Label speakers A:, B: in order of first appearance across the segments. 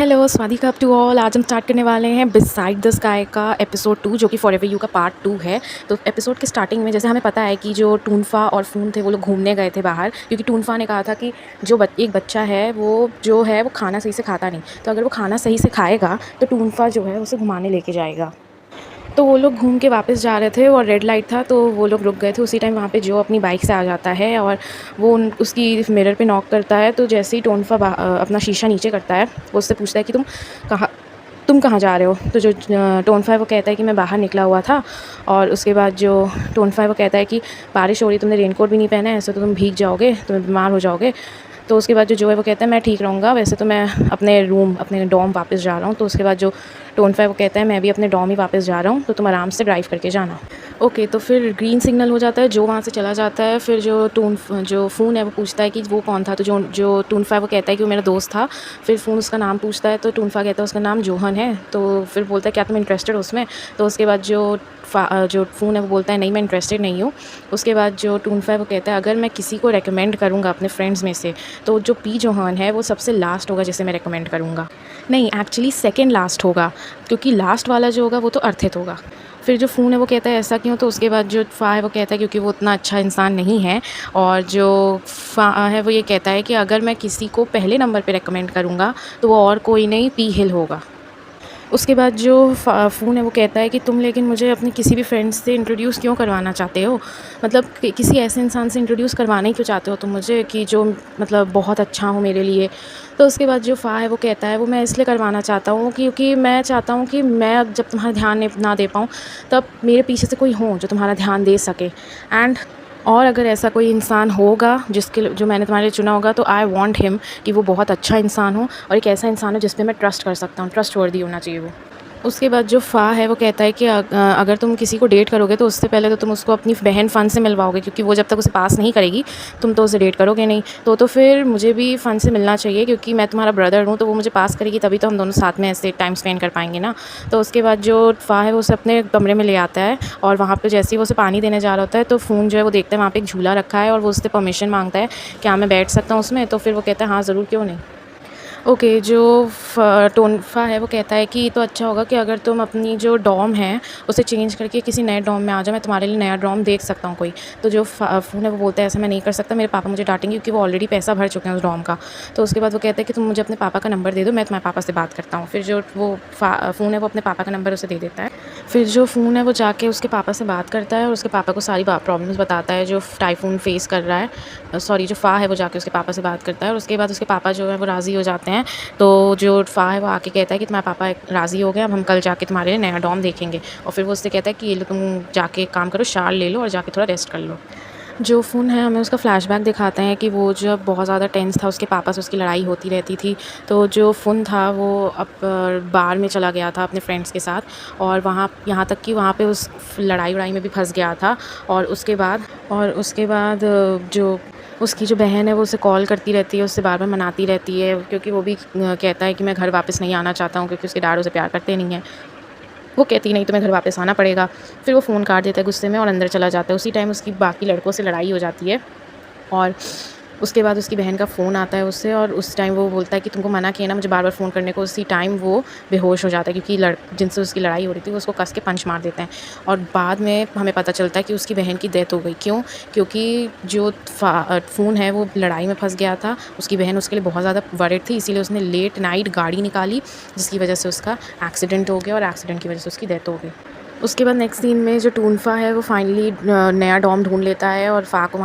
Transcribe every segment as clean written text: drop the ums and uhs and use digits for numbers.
A: Hello Swadika up to all. आज हम start करने वाले हैं बिसाइड द स्काई का एपिसोड 2, जो कि फॉरएवर यू का पार्ट 2 है। तो एपिसोड के स्टार्टिंग में जैसे हमें पता है कि जो टूनफा और फून थे वो लोग घूमने गए थे बाहर, क्योंकि टूनफा ने कहा था कि जो एक बच्चा है वो खाना सही से खाता नहीं, तो अगर वो खाना सही से खाएगा तो टूनफा जो है उसे घुमाने लेके जाएगा। तो वो लोग घूम के वापस जा रहे थे और रेड लाइट था, तो वो लोग रुक गए थे। उसी टाइम वहाँ पे जो अपनी बाइक से आ जाता है और वो उसकी मिरर पे नॉक करता है। तो जैसे ही टोनफा अपना शीशा नीचे करता है, वो उससे पूछता है कि तुम कहाँ जा रहे हो। तो जो टोनफा है वो कहता है कि मैं बाहर निकला हुआ था। और उसके बाद जो टोनफा है वो कहता है कि बारिश हो रही, तुमने रेनकोट भी नहीं पहना है, ऐसे तो तुम भीग जाओगे, तुम्हें बीमार हो जाओगे। तो उसके बाद जो है वो कहता है मैं ठीक रहूँगा, वैसे तो मैं अपने डॉम वापस जा रहा हूँ। तो उसके बाद जो टोनफा है वो कहता है मैं भी अपने डॉम ही वापस जा रहा हूँ, तो तुम आराम से ड्राइव करके जाना। ओके, तो फिर ग्रीन सिग्नल हो जाता है, जो वहाँ से चला जाता है। फिर जो फ़ोन है वो पूछता है कि वो कौन था। तो जो टूनफा है वो कहता है कि वो मेरा दोस्त था। फिर फ़ोन उसका नाम पूछता है, तो टूनफा कहता है उसका नाम जोहन है। तो फिर बोलता है क्या तुम इंटरेस्टेड हो उसमें। तो उसके बाद जो फ़ोन है वो बोलता है नहीं, मैं इंटरेस्टेड नहीं हूँ। उसके बाद जो टूनफा है वो कहता है अगर मैं किसी को रेकमेंड करूँगा अपने फ्रेंड्स में से, तो जो पी जोहन है वो सबसे लास्ट होगा जिसे मैं रेकमेंड करूँगा। नहीं, एक्चुअली सेकंड लास्ट होगा, क्योंकि लास्ट वाला जो होगा वो तो अर्थित होगा। फिर जो फ़ोन है वो कहता है ऐसा क्यों। तो उसके बाद जो फ़ा है वो कहता है क्योंकि वो उतना अच्छा इंसान नहीं है। और जो फ़ा है वो ये कहता है कि अगर मैं किसी को पहले नंबर पे रेकमेंड करूँगा तो वो और कोई नहीं, पी हिल होगा। उसके बाद जो फ़ोन है वो कहता है कि तुम लेकिन मुझे अपने किसी भी फ्रेंड्स से इंट्रोड्यूस क्यों करवाना चाहते हो, मतलब किसी ऐसे इंसान से इंट्रोड्यूस करवाना ही क्यों चाहते हो तुम मुझे, कि जो मतलब बहुत अच्छा हो मेरे लिए। तो उसके बाद जो फ़ा है वो कहता है वो मैं इसलिए करवाना चाहता हूँ क्योंकि मैं चाहता हूँ कि मैं जब तुम्हारा ध्यान ना दे पाऊँ, तब मेरे पीछे से कोई हो जो तुम्हारा ध्यान दे सके। एंड और अगर ऐसा कोई इंसान होगा जो मैंने तुम्हारे लिए चुना होगा, तो आई वांट हिम कि वो बहुत अच्छा इंसान हो और एक ऐसा इंसान हो जिस पे मैं ट्रस्ट कर सकता हूँ, ट्रस्टवर्दी होना चाहिए वो। उसके बाद जो फ़ा है वो कहता है कि अगर तुम किसी को डेट करोगे तो उससे पहले तो तुम उसको अपनी बहन फ़न से मिलवाओगे, क्योंकि वो जब तक उसे पास नहीं करेगी तुम तो उसे डेट करोगे नहीं। तो फिर मुझे भी फ़न से मिलना चाहिए, क्योंकि मैं तुम्हारा ब्रदर हूँ, तो वो मुझे पास करेगी तभी तो हम दोनों साथ में ऐसे टाइम स्पेंड कर पाएंगे ना। तो उसके बाद जो फ़ा है वो उसे अपने कमरे में ले आता है, और वहाँ पर जैसे ही वो उसे पानी देने जा रहा होता है तो फ़ोन जो है वो देखता है वहाँ पर एक झूला रखा है, और वो उससे परमिशन मांगता है क्या मैं बैठ सकता हूँ उसमें। तो फिर वो कहता है हाँ ज़रूर, क्यों नहीं। ओके, जो टोनफा है वो कहता है कि ये तो अच्छा होगा कि अगर तुम अपनी जो डॉम है उसे चेंज करके किसी नए डॉम में आ जाओ, मैं तुम्हारे लिए नया डॉम देख सकता हूँ कोई। तो जो फ़ोन है वो बोलता है ऐसा मैं नहीं कर सकता, मेरे पापा मुझे डांटेंगे क्योंकि वो ऑलरेडी पैसा भर चुके हैं उस डॉम का। तो उसके बाद वो कहता है कि तुम मुझे अपने पापा का नंबर दे दो, मैं तुम्हारे पापा से बात करता हूँ। फिर जो फ़ोन है वो अपने पापा का नंबर उसे दे देता है। फिर जो फ़ोन है वो जाके उसके पापा से बात करता है और उसके पापा को सारी प्रॉब्लम्स बताता है जो टाइफून फेस कर रहा है। सॉरी, जो फ़ा है वो जाके उसके पापा से बात करता है, और उसके बाद उसके पापा जो है वो राज़ी हो जाते हैं। तो जो फ़ा है वो आके कहता है कि तुम्हारे पापा राज़ी हो गए, अब हम कल जाके तुम्हारे लिए नया डॉम देखेंगे। और फिर वो उससे कहता है कि ये लो, तुम जाके एक काम करो, शाल ले लो और जाके थोड़ा रेस्ट कर लो। जो फ़ोन है हमें उसका फ्लैशबैक दिखाते हैं कि वो जब बहुत ज़्यादा टेंस था, उसके पापा से उसकी लड़ाई होती रहती थी। तो जो फ़ोन था वो अब बार में चला गया था अपने फ्रेंड्स के साथ, और यहाँ तक कि वहाँ पे उस लड़ाई में भी फंस गया था। और उसके बाद जो उसकी जो बहन है वो उसे कॉल करती रहती है, उससे बार-बार मनाती रहती है, क्योंकि वो भी कहता है कि मैं घर वापस नहीं आना चाहता हूँ, क्योंकि उसके डैड उसे प्यार करते नहीं हैं। वो कहती नहीं, तुम्हें घर वापस आना पड़ेगा। फिर वो फ़ोन काट देता है गुस्से में और अंदर चला जाता है। उसी टाइम उसकी बाकी लड़कों से लड़ाई हो जाती है, और उसके बाद उसकी बहन का फ़ोन आता है उससे, और उस टाइम वो बोलता है कि तुमको मना किया ना मुझे बार-बार फ़ोन करने को। उसी टाइम वो बेहोश हो जाता है, क्योंकि जिनसे उसकी लड़ाई हो रही थी वो उसको कस के पंच मार देते हैं। और बाद में हमें पता चलता है कि उसकी बहन की डेथ हो गई। क्यों? क्योंकि जो फ़ोन है वो लड़ाई में फँस गया था। उसकी बहन उसके लिए बहुत ज़्यादा वरिड थी, इसीलिए उसने लेट नाइट गाड़ी निकाली, जिसकी वजह से उसका एक्सीडेंट हो गया, और एक्सीडेंट की वजह से उसकी डेथ हो गई। उसके बाद नेक्स्ट सीन में जो टूनफा है वो फाइनली नया डॉम ढूंढ लेता है, और फ़ोन को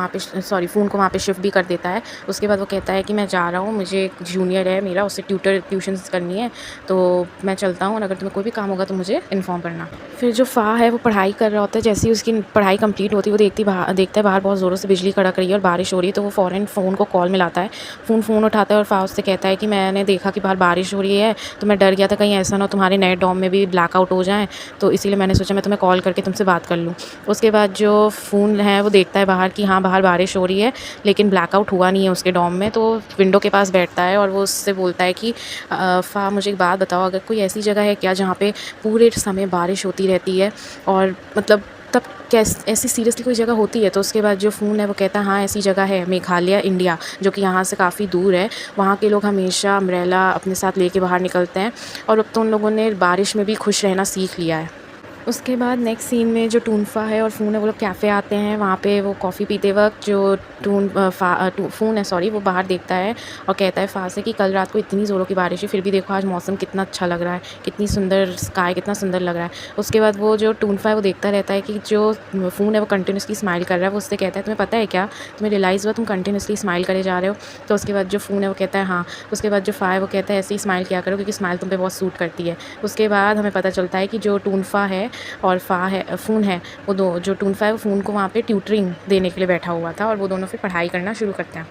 A: वहाँ पे शिफ्ट भी कर देता है। उसके बाद वो कहता है कि मैं जा रहा हूँ, मुझे एक जूनियर है मेरा, उससे ट्यूशन्स करनी है, तो मैं चलता हूँ, और अगर तुम्हें कोई भी काम होगा तो मुझे इन्फॉर्म करना। फिर जो फ़ा है वो पढ़ाई कर रहा होता है। जैसे ही उसकी पढ़ाई कंप्लीट होती है वो देखता है बाहर बहुत ज़ोरों से बिजली कड़क रही है और बारिश हो रही है। तो वो फ़ौरन फ़ोन को कॉल मिलाता है। फ़ोन उठाता है और फ़ा उससे कहता है कि मैंने देखा कि बाहर बारिश हो रही है, तो मैं डर गया था कहीं ऐसा ना हो तुम्हारे नए डॉम में भी ब्लैकआउट हो जाए, तो इसीलिए मैंने सोचा मैं तुम्हें कॉल करके तुमसे बात कर लूँ। उसके बाद जो फ़ोन है वो देखता है बाहर कि हाँ, बाहर बारिश हो रही है, लेकिन ब्लैकआउट हुआ नहीं है उसके डॉम में। तो विंडो के पास बैठता है और वो उससे बोलता है कि फ़ा मुझे एक बात बताओ, अगर कोई ऐसी जगह है क्या जहाँ पे पूरे समय बारिश होती रहती है, और मतलब तब ऐसी सीरियसली कोई जगह होती है? तो उसके बाद जो फ़ोन है वो कहता है हाँ ऐसी जगह है, मेघालय इंडिया, जो कि यहाँ से काफ़ी दूर है। वहाँ के लोग हमेशा अम्ब्रेला अपने साथ लेके बाहर निकलते हैं और अब तो उन लोगों ने बारिश में भी खुश रहना सीख लिया है। उसके बाद नेक्स्ट सीन में जो टूनफा है और फ़ून है वो लोग कैफ़े आते हैं। वहाँ पे वो कॉफ़ी पीते वक़्त जो फ़ून है सॉरी, वो बाहर देखता है और कहता है फ़ा से कि कल रात को इतनी ज़ोरों की बारिश हुई, फिर भी देखो आज मौसम कितना अच्छा लग रहा है, कितनी सुंदर स्काई, कितना सुंदर लग रहा है। उसके बाद वो जो टूनफा है वो देखता रहता है कि जो फ़ून है वो कंटिन्यूअसली स्माइल कर रहा है। वो उससे कहता है तुम्हें पता है क्या, तुम्हें रियलाइज़ हुआ तुम कंटिन्यूअसली स्माइल करे जा रहे हो? तो उसके बाद जो फ़ून है वो कहता है हाँ। उसके बाद जो फ़ा है वो कहता है ऐसे ही स्माइल किया करो क्योंकि स्माइल तुम पे बहुत सूट करती है। उसके बाद हमें पता चलता है कि जो टूनफा है और फ़ून है, वो दो जो टूनफा है वो फ़ून को वहाँ पे ट्यूटरिंग देने के लिए बैठा हुआ था और वो दोनों फिर पढ़ाई करना शुरू करते हैं।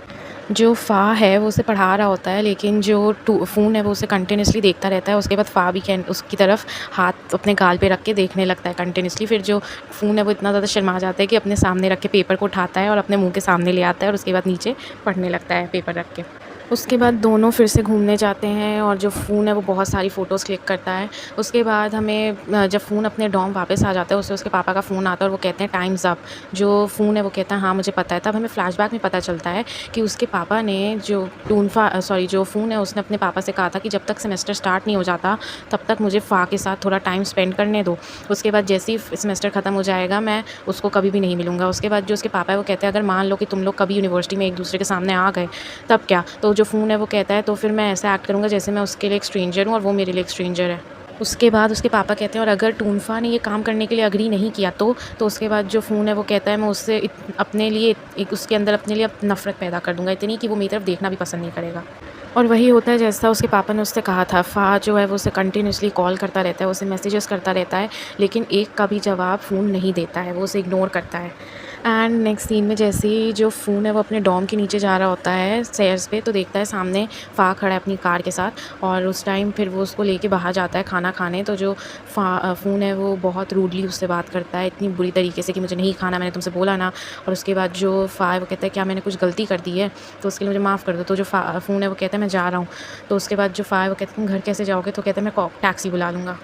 A: जो फ़ा है वो उसे पढ़ा रहा होता है, लेकिन जो फ़ून है वो उसे कंटिन्यूअसली देखता रहता है। उसके बाद फ़ा भी उसकी तरफ हाथ अपने गाल पे रख के देखने लगता है कंटिन्यूअसली। फिर जो फ़ून है वो इतना ज़्यादा शर्मा जाता है कि अपने सामने रख के पेपर को उठाता है और अपने मुँह के सामने ले आता है और उसके बाद नीचे पढ़ने लगता है पेपर रख के। उसके बाद दोनों फिर से घूमने जाते हैं और जो फ़ून है वो बहुत सारी फ़ोटोज़ क्लिक करता है। उसके बाद हमें जब फ़ून अपने डॉर्म वापस आ जाता है, उसे उसके पापा का फ़ोन आता है और वो कहते हैं टाइम्स अप। जो फ़ून है वो कहता है हाँ मुझे पता है। तब हमें फ्लैशबैक में पता चलता है कि उसके पापा ने जो फ़ून है उसने अपने पापा से कहा था कि जब तक सेमेस्टर स्टार्ट नहीं हो जाता तब तक मुझे फ़ा के साथ थोड़ा टाइम स्पेंड करने दो। उसके बाद जैसे ही सेमेस्टर ख़त्म हो जाएगा मैं उसको कभी भी नहीं मिलूँगा। उसके बाद जो उसके पापा है वो कहते हैं अगर मान लो कि तुम लोग कभी यूनिवर्सिटी में एक दूसरे के सामने आ गए तब क्या? तो जो फ़ून है वो कहता है तो फिर मैं ऐसा एक्ट करूँगा जैसे मैं उसके लिए एक स्ट्रेंजर हूँ और वो मेरे लिए एक स्ट्रेंजर है। उसके बाद उसके पापा कहते हैं और अगर टूनफा ने ये काम करने के लिए एग्री नहीं किया तो उसके बाद जो फ़ून है वो कहता है मैं उससे अपने लिए एक उसके अंदर अपने लिए नफ़रत पैदा कर दूँगा, इतनी कि वो मेरी तरफ देखना भी पसंद नहीं करेगा। और वही होता है जैसा उसके पापा ने उससे कहा था। फ़ा जो है वो उसे कंटिन्यूअसली कॉल करता रहता है, उसे मैसेजेस करता रहता है, लेकिन एक का भी जवाब फ़ून नहीं देता है, वो उसे इग्नोर करता है। एंड नेक्स्ट सीन में जैसे ही जो फ़ून है वो अपने डॉर्म के नीचे जा रहा होता है स्टेयर्स पे, तो देखता है सामने फ़ा खड़ा है अपनी कार के साथ और उस टाइम फिर वो उसको लेके बाहर जाता है खाना खाने। तो जो फ़ून है वो बहुत रूडली उससे बात करता है, इतनी बुरी तरीके से कि मुझे नहीं खाना, मैंने तुमसे बोला ना। और उसके बाद जो फ़ा है वो कहता है क्या मैंने कुछ गलती कर दी है तो उसके लिए मुझे माफ़ कर दो। तो जो फ़ून है वो कहता है मैं जा रहा हूँ। तो उसके बाद जो फ़ा है वो कहता है तुम घर कैसे जाओगे? तो कहता है मैं टैक्सी बुला लूँगा।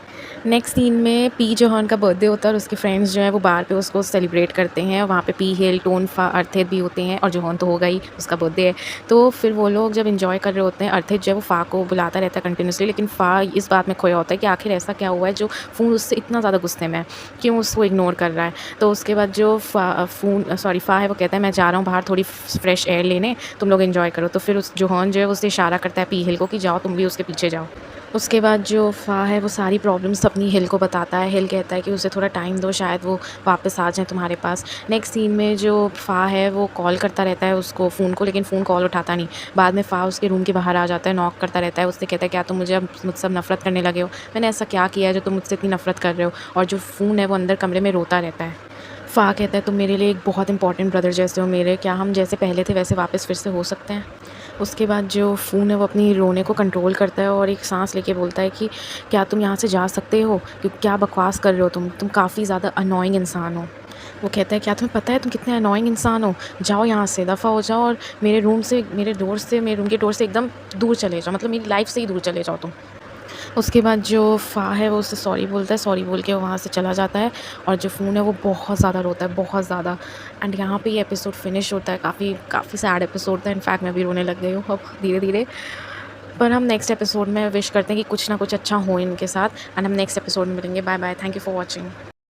A: नेक्स्ट सीन में पी जोहन का बर्थडे होता है और उसके फ्रेंड्स जो हैं वो बार पे उसको सेलिब्रेट करते हैं। वहाँ पे पी, हिल, टोनफा, अर्थित भी होते हैं और जोहन तो होगा ही, उसका बर्थडे है। तो फिर वो लोग जब एंजॉय कर रहे होते हैं, अर्थित जो है वो फ़ा को बुलाता रहता है कंटिन्यूअसली, लेकिन फ़ा इस बात में खोया होता है कि आखिर ऐसा क्या हुआ है जो फ़ून उससे इतना ज़्यादा गुस्से में है, क्यों उसको इग्नोर कर रहा है। तो उसके बाद जो फ़ा है वो कहता है मैं जा रहा हूँ बाहर थोड़ी फ्रेश एयर लेने, तुम लोग एंजॉय करो। तो फिर उस जोहन जो है उससे इशारा करता है पी हिल को कि जाओ तुम भी उसके पीछे जाओ। उसके बाद जो फ़ा है वो सारी प्रॉब्लम्स अपनी हिल को बताता है। हिल कहता है कि उसे थोड़ा टाइम दो, शायद वो वापस आ जाए तुम्हारे पास। नेक्स्ट सीन में जो फ़ा है वो कॉल करता रहता है उसको फ़ोन को, लेकिन फ़ोन कॉल उठाता नहीं। बाद में फ़ा उसके रूम के बाहर आ जाता है, नॉक करता रहता है। उससे कहता है क्या तुम मुझे अब मुझसे अब नफ़रत करने लगे हो? मैंने ऐसा क्या किया है जो तुम मुझसे इतनी नफ़रत कर रहे हो? और जो फ़ून है वो अंदर कमरे में रोता रहता है। फ़ा कहता है तुम मेरे लिए एक बहुत इंपॉर्टेंट ब्रदर जैसे हो मेरे, क्या हम जैसे पहले थे वैसे वापस फिर से हो सकते हैं? उसके बाद जो फ़ून है वो अपनी रोने को कंट्रोल करता है और एक साँस लेके बोलता है कि क्या तुम यहाँ से जा सकते हो? क्या बकवास कर रहे हो तुम काफ़ी ज़्यादा अननोइंग इंसान हो। वो कहता है क्या तुम्हें पता है तुम कितने अननोइंग इंसान हो? जाओ यहाँ से, दफ़ा हो जाओ और मेरे रूम के डोर से एकदम दूर चले जाओ, मतलब मेरी लाइफ़ से ही दूर चले जाओ तुम। उसके बाद जो फ़ा है वो उससे सॉरी बोलता है, सॉरी बोल के वो वहाँ से चला जाता है और जो फ़ून है वो बहुत ज़्यादा रोता है, बहुत ज़्यादा। एंड यहाँ पे ये एपिसोड फिनिश होता है। काफ़ी काफ़ी सैड एपिसोड था, इनफैक्ट मैं भी रोने लग गई हूँ अब धीरे-धीरे। पर हम नेक्स्ट एपिसोड में विश करते हैं कि कुछ ना कुछ अच्छा हो इनके साथ एंड हम नेक्स्ट एपिसोड में मिलेंगे। Bye bye, thank you for watching.